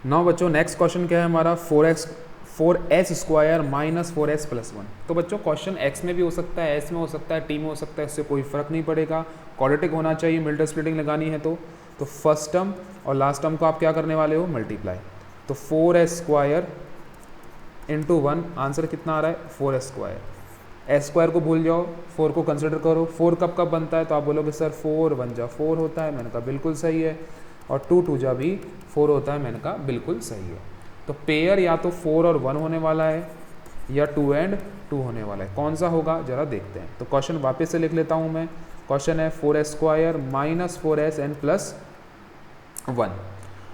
Now बच्चों next question क्या है हमारा, 4s² माइनस 4s+1। तो बच्चों क्वेश्चन x में भी हो सकता है, s में हो सकता है, t में हो सकता है, इससे कोई फ़र्क नहीं पड़ेगा, क्वाड्रेटिक होना चाहिए, मिल्टन स्प्लिटिंग लगानी है। तो फर्स्ट टर्म और लास्ट टर्म को आप क्या करने वाले हो, मल्टीप्लाई। तो 4s² इंटू 1, आंसर कितना आ रहा है 4s²। s² को भूल जाओ, 4 को कंसिडर करो। 4 कब कब बनता है, तो आप बोलोगे सर 4 1 जा 4 होता है, मैंने कहा बिल्कुल सही है। और 2 2 जा भी 4 होता है, मैंने कहा बिल्कुल सही है। तो पेयर या तो 4 और 1 होने वाला है या 2 एंड 2 होने वाला है, कौन सा होगा जरा देखते हैं। तो क्वेश्चन वापस से लिख लेता हूँ मैं। क्वेश्चन है 4s² minus 4s and plus 1।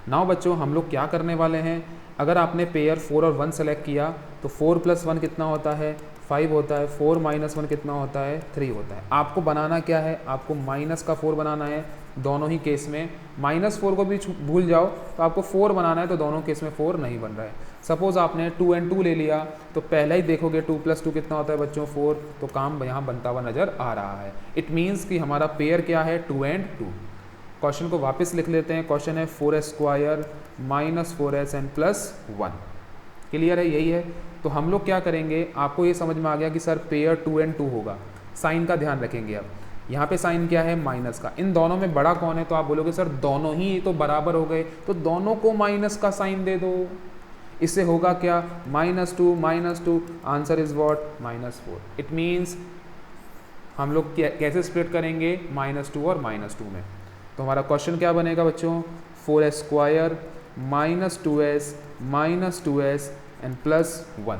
Now बच्चों हम लोग क्या करने वाले हैं, अगर आपने पेयर 4 और 1 सेलेक्ट किया तो 4 + 1 कितना होता है, 5 होता है। 4 - 1 कितना होता है, 3 होता है। आपको बनाना क्या है, आपको माइनस का 4 बनाना है दोनों ही केस में। -4 को भी भूल जाओ तो आपको 4 बनाना है, तो दोनों केस में 4 नहीं बन रहा है। सपोज़ आपने 2 एंड 2 ले लिया तो पहला ही देखोगे 2 + 2 कितना होता है बच्चों, 4। तो काम यहाँ बनता हुआ नज़र आ रहा है। इट मीन्स कि हमारा पेयर क्या है, 2 एंड 2। क्वेश्चन को वापस लिख लेते हैं। क्वेश्चन है 4s² minus 4s and plus 1। Clear है, यही है। तो हम लोग क्या करेंगे, आपको ये समझ में आ गया कि सर पेयर 2 एंड 2 होगा। साइन का ध्यान रखेंगे। अब यहाँ पे साइन क्या है, माइनस का। इन दोनों में बड़ा कौन है, तो आप बोलोगे सर दोनों ही तो बराबर हो गए, तो दोनों को माइनस का साइन दे दो। इससे होगा क्या, -2 answer is what, -4। It means हम लोग कैसे स्प्लिट करेंगे, -2 और -2 में। तो हमारा क्वेश्चन क्या बनेगा बच्चों, 4s² minus 2s and plus 1।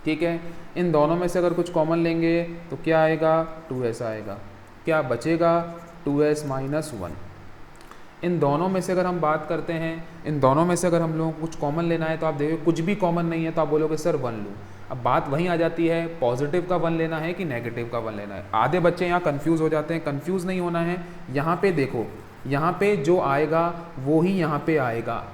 ठीक है, इन दोनों में से अगर कुछ कॉमन लेंगे तो क्या आएगा, 2s आएगा। क्या बचेगा, 2s - 1। इन दोनों में से अगर हम बात करते हैं, इन दोनों में से अगर हम लोगों को कुछ कॉमन लेना है तो आप देखो कुछ भी कॉमन नहीं है, तो आप बोलोगे सर 1 लूँ। अब बात वहीं आ जाती है, पॉजिटिव का 1 लेना है कि नेगेटिव का 1 लेना है। आधे बच्चे यहाँ कंफ्यूज हो जाते हैं, कंफ्यूज नहीं होना है। यहाँ पे देखो, यहाँ पे जो आएगा वो ही यहाँ पे आएगा।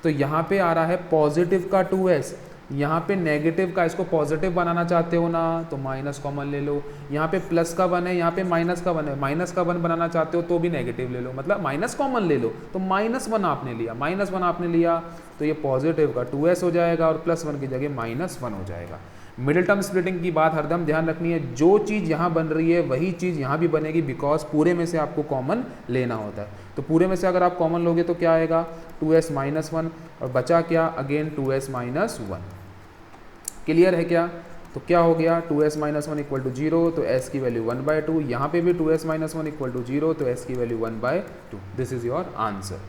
तो यहाँ पे आ रहा है पॉजिटिव का 2s, यहाँ पे नेगेटिव का, इसको पॉजिटिव बनाना चाहते हो ना तो माइनस कॉमन ले लो। यहाँ पे प्लस का 1 है, यहाँ पे माइनस का 1 है, माइनस का 1 बनाना चाहते हो तो भी नेगेटिव ले लो, मतलब माइनस कॉमन ले लो। तो -1 आपने लिया, -1 आपने लिया तो ये पॉजिटिव का 2s हो जाएगा और +1 की जगह -1 हो जाएगा। मिडिल टर्म स्प्लिटिंग की बात हरदम ध्यान रखनी है, जो चीज़ यहाँ बन रही है वही चीज़ यहाँ भी बनेगी, बिकॉज पूरे में से आपको कॉमन लेना होता है। तो पूरे में से अगर आप कॉमन लोगे तो क्या आएगा, 2s - 1 और बचा क्या, अगेन 2s - 1। क्लियर है क्या, तो क्या हो गया, 2s - 1 = 0, तो s की वैल्यू 1/2। यहाँ पे भी 2s - 1 = 0, तो s की value 1/2। This is your answer.